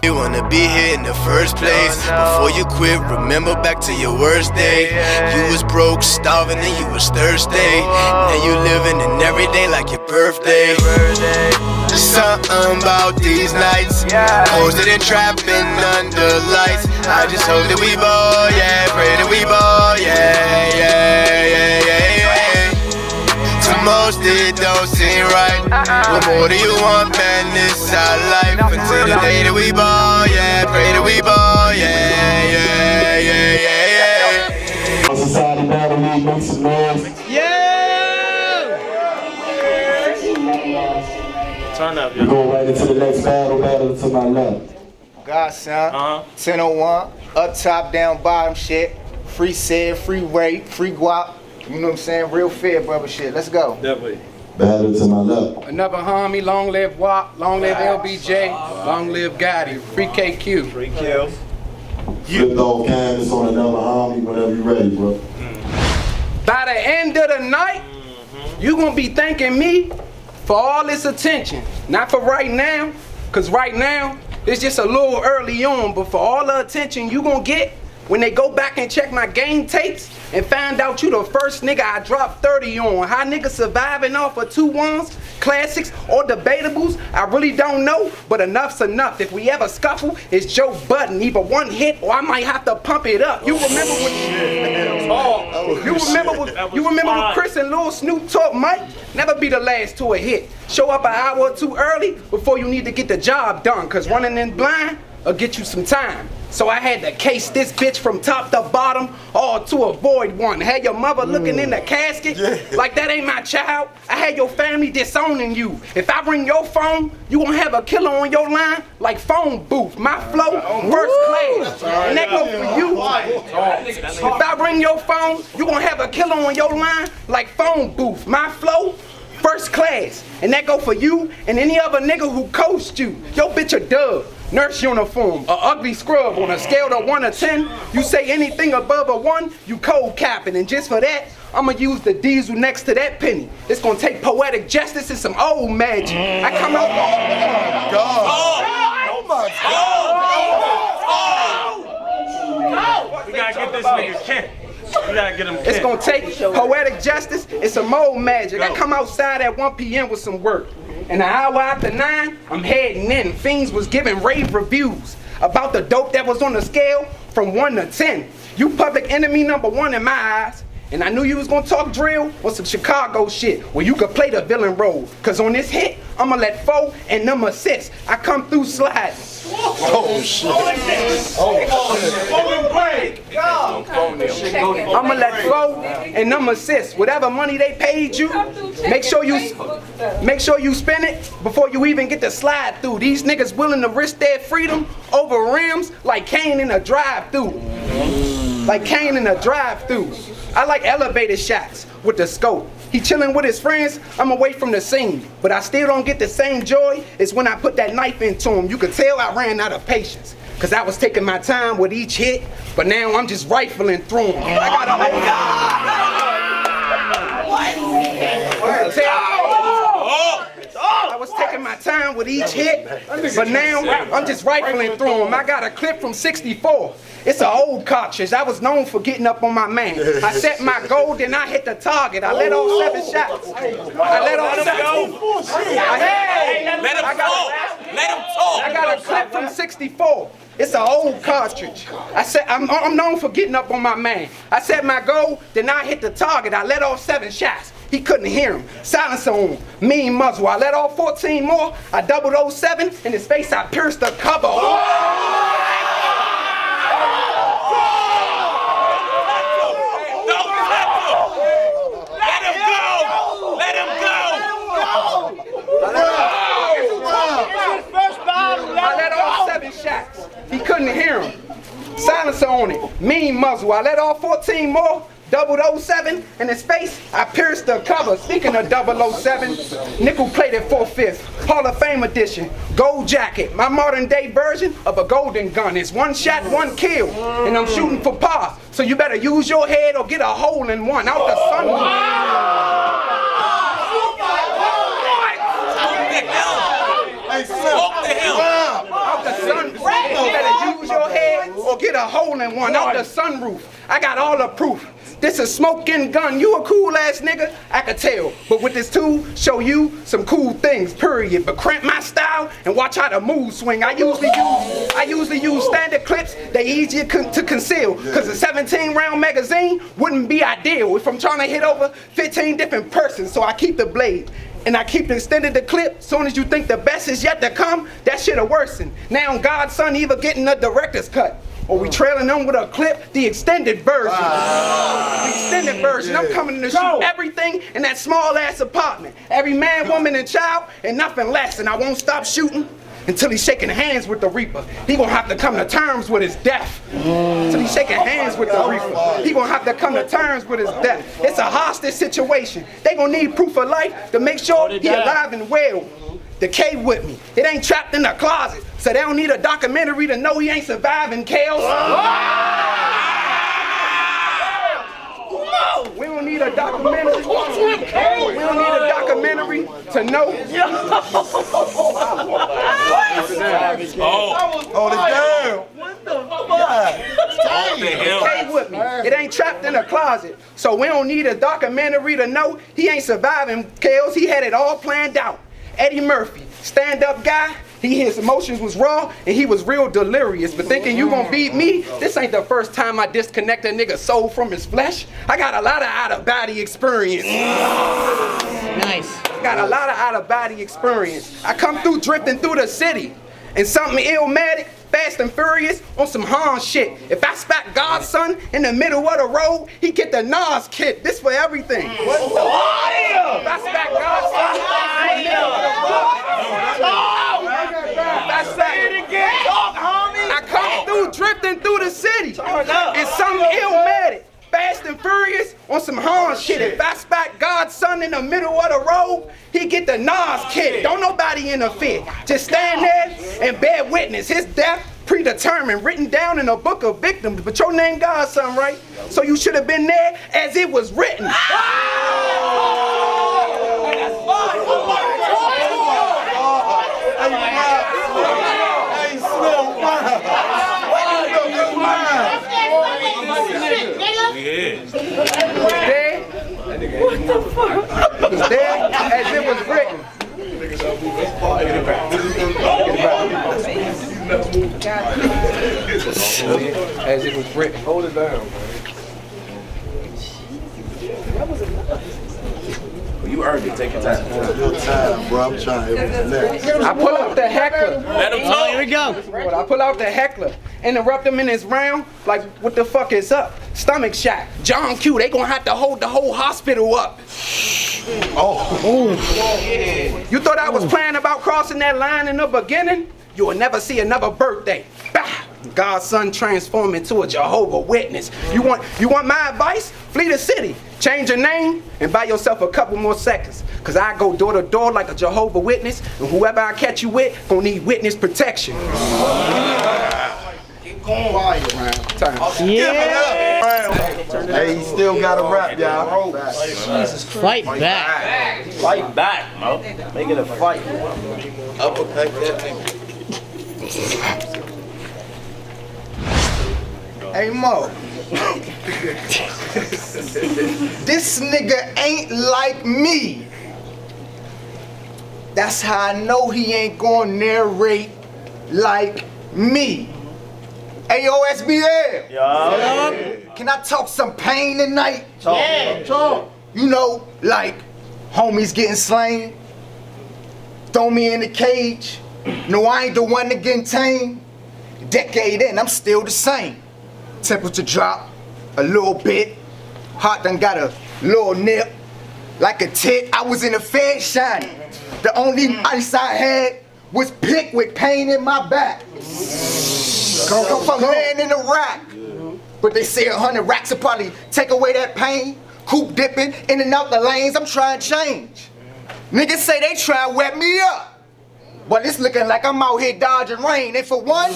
You wanna be here in the first place. Before you quit, remember back to your worst day. You was broke, starving, and you was thirsty. Now you living in every day like your birthday. Something about these nights, posted and trapping under lights. I just hope that we ball, yeah. Pray that we ball, yeah, yeah, yeah, yeah, yeah. To most it don't seem right. What more do you want, man? This our life. Until the day that we ball, yeah. Pray that we ball, yeah, yeah, yeah, yeah, yeah. Society Battle League, make some noise. Turn up, We go right into the next battle to my left. God, son. 1001, up top, down bottom shit. Free Sid, free rape, free guap. You know what I'm saying? Real fair, brother shit. Let's go. Definitely. Battle to my left. Another homie, long live WAP, long live LBJ, long live Gotti, free KQ. Free kill. Flipped off canvas on another homie whenever you ready, bro. By the end of the night, you gonna be thanking me for all this attention. Not for right now, cause right now, it's just a little early on, but for all the attention you gonna get when they go back and check my game tapes and find out you the first nigga I dropped 30 on. How niggas surviving off of 2-1s, classics, or debatables, I really don't know, but enough's enough. If we ever scuffle, it's Joe Budden, either one hit or I might have to pump it up. You remember when you remember when Chris and Lil Snoop taught Mike? Never be the last to a hit. Show up an hour or two early before you need to get the job done, cause running in blind will get you some time. So I had to case this bitch from top to bottom, all to avoid one. Had your mother looking in the casket like that ain't my child. I had your family disowning you. If I ring your phone, you gonna have a killer on your line like phone booth. My flow, first class. And that go for you. If I ring your phone, you gonna have a killer on your line like phone booth. My flow, first class. And that go for you and any other nigga who coached you. Yo bitch a dub. Nurse uniform, a ugly scrub on a scale of 1 to 10. You say anything above a 1, you cold capping. And just for that, I'ma use the diesel next to that penny. It's gonna take poetic justice and some old magic. I come out. Oh my God. We gotta get this nigga Ken. We gotta get him Ken. It's gonna take poetic justice and some old magic. I come outside at 1 p.m. with some work. And an hour after 9, I'm heading in. Fiends was giving rave reviews about the dope that was on the scale from 1 to 10. You public enemy number 1 in my eyes. And I knew you was gonna talk drill or some Chicago shit where you could play the villain role. Cause on this hit, I'ma let 4 and them assist. I come through sliding. Oh shit. I'ma let 4 and them assist. Whatever money they paid you, make sure you spend it before you even get to slide through. These niggas willing to risk their freedom over rims like Kane in a drive-through. Like Kane in a drive-through. I like elevator shots with the scope. He chilling with his friends, I'm away from the scene. But I still don't get the same joy as when I put that knife into him. You could tell I ran out of patience. Cause I was taking my time with each hit, but now I'm just rifling through him. I gotta I was taking my time with each hit, but now I'm just rifling through them. I got a clip from 64. It's an old cartridge. I was known for getting up on my man. I set my goal, then I hit the target. I let off 7 shots. I let off 7 shots. Let him talk. Let him talk. I got a clip from 64. It's an old cartridge. I'm known for getting up on my man. I set my goal, then I hit the target. I let off 7 shots. He couldn't hear him. Silencer on, mean muzzle. I let off 14 more. I doubled those 7. In his face, I pierced the cover. I let off 7 shots. He couldn't hear him. Silencer on it, mean muzzle. I let off 14 more. Double 07 in his face, I pierced the cover. Speaking of 007, nickel plated 4/5, Hall of Fame edition, gold jacket. My modern day version of a golden gun. It's 1 shot, 1 kill, and I'm shooting for par. So you better use your head or get a hole in one out the sun. Smoke the hill. Out the sun. or get a hole in one out the sunroof. I got all the proof. This a smoking gun. You a cool ass nigga, I could tell. But with this tool, show you some cool things, period. But cramp my style and watch how the moves swing. I usually use standard clips. They easier to conceal. Cause a 17 round magazine wouldn't be ideal if I'm trying to hit over 15 different persons. So I keep the blade. And I keep extending the clip. Soon as you think the best is yet to come, that shit'll worsen. Now God's son either getting a director's cut, or we trailing them with a clip, the extended version. The extended version. I'm coming to shoot everything in that small ass apartment. Every man, woman, and child, and nothing less. And I won't stop shooting until he's shaking hands with the Reaper. He gonna have to come to terms with his death. Until he's shaking hands with the Reaper. He gonna have to come to terms with his death. It's a hostage situation. They gonna need proof of life to make sure he alive and well. The K with me. It ain't trapped in the closet. So they don't need a documentary to know he ain't surviving chaos. We don't need a documentary. We don't need a documentary to know. What the fuck? Stay with me. It ain't trapped in a closet. So we don't need a documentary to know he ain't surviving chaos. He had it all planned out. Eddie Murphy, stand-up guy. His emotions was raw and he was real delirious. But thinking you gonna beat me, this ain't the first time I disconnect a nigga's soul from his flesh. I got a lot of out-of-body experience. Nice. Got a lot of out-of-body experience. I come through drifting through the city and something illmatic, fast and furious on some Han shit. If I spat God's son in the middle of the road, he get the Nas kit. This for everything. If I spat God's son in the middle of the road, I come through drifting through the city and something illmatic, fast and furious on some Han shit. If I spat God's son in the middle of the road, he get the Nas kit. Don't nobody interfere. Just stand there and bear witness. His death predetermined, written down in a book of victims. But your name God's son, right? So you should have been there as it was written. What the fuck? It's there as it was written. As it was written. Hold it down, man. You earned it. Take your time. Your time, bro. I'm trying to I pull out the heckler. Let him talk. Here we go. I pull out the heckler, interrupt him in his round, like, what the fuck is up? Stomach shot. John Q, they gonna have to hold the whole hospital up. You thought I was playing about crossing that line in the beginning? You will never see another birthday. Bah! God's son transformed into a Jehovah Witness. You want my advice? Flee the city, change your name, and buy yourself a couple more seconds. Cause I go door to door like a Jehovah Witness, and whoever I catch you with, gonna need witness protection. Keep going. Time. Hey, he still got a rap, y'all. Jesus, fight back. Fight back, Mo. Make it a fight. Uppercut that nigga. Hey Mo, this nigga ain't like me. That's how I know he ain't gonna narrate like me. Ayo, SBL. Yeah. Can I talk some pain tonight? Talk. You know, like homies getting slain. Throw me in the cage. No, I ain't the one to get tamed. Decade in, I'm still the same. Temperature drop a little bit. Heart done got a little nip. Like a tick, I was in the Fed shining. The only ice I had was pick with pain in my back. Come from laying in the rack. But they say 100 racks will probably take away that pain. Coop dipping in and out the lanes, I'm trying to change. Niggas say they try to wet me up. But it's looking like I'm out here dodging rain. And for one,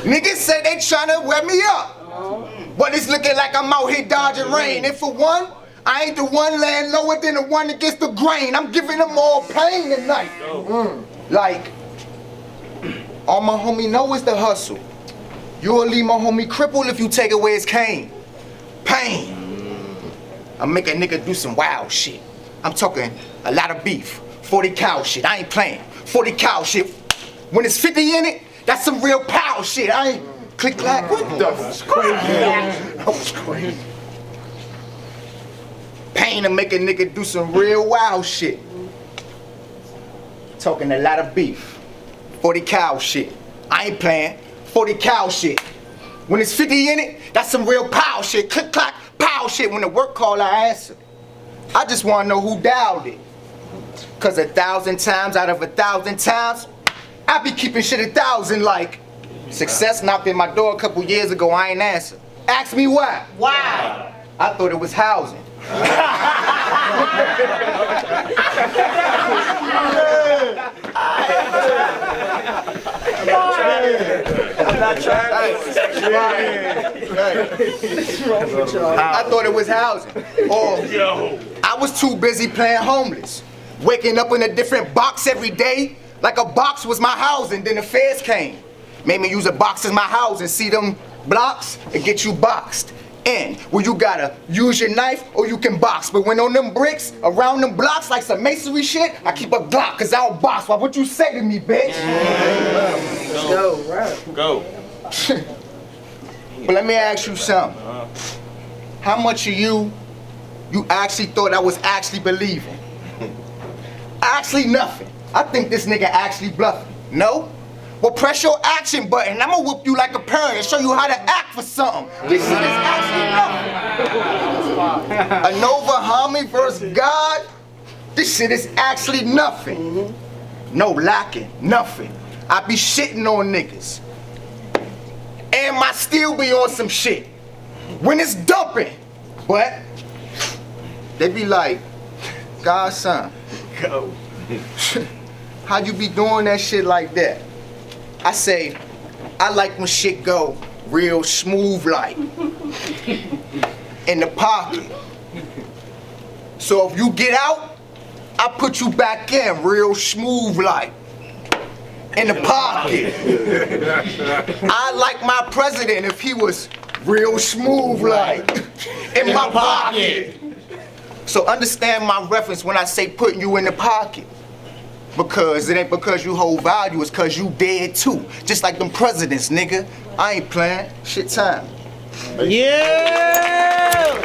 niggas say they tryna wet me up. But it's looking like I'm out here dodging rain. And for one, I ain't the one laying lower than the one against the grain. I'm giving them all pain tonight. Like, all my homie know is the hustle. You'll leave my homie crippled if you take away his cane. Pain. I make a nigga do some wild shit. I'm talking a lot of beef. 40 cow shit, I ain't playing. 40 cow shit. When it's 50 in it, that's some real power shit. I ain't click clack. What the? That was crazy. That was crazy. Pain to make a nigga do some real wild shit. Talking a lot of beef. 40 cow shit. I ain't playing. 40 cow shit. When it's 50 in it, that's some real power shit. Click clack, power shit. When the work call, I answer. I just wanna know who dialed it. Cause 1,000 times out of 1,000 times, I be keeping shit 1,000 like. Success knocked in my door a couple years ago, I ain't answer. Ask me why. Wow. I thought it was housing. I thought it was housing. Or I was too busy playing homeless. Waking up in a different box every day, like a box was my housing, then the feds came. Made me use a box as my housing, see them blocks, and get you boxed in. Where you gotta use your knife or you can box. But when on them bricks, around them blocks, like some masonry shit, I keep a Glock, cause I don't box. Why what you say to me, bitch? Go. Go. But let me ask you something. How much of you actually thought I was actually believing? Actually nothing. I think this nigga actually bluffing. No? Well, press your action button. I'ma whoop you like a parent and show you how to act for something. This shit is actually nothing. Anova Homi versus God. This shit is actually nothing. No lacking, nothing. I be shitting on niggas. And my still be on some shit. When it's dumping. But they be like, Godson, Go. how you be doing that shit like that? I say, I like when shit go real smooth like. In the pocket. So if you get out, I put you back in real smooth like. In the pocket. I like my president if he was real smooth like. In my pocket. So understand my reference when I say putting you in the pocket. Because it ain't because you hold value, it's cause you dead too. Just like them presidents, nigga. I ain't playing. Shit time. Yeah.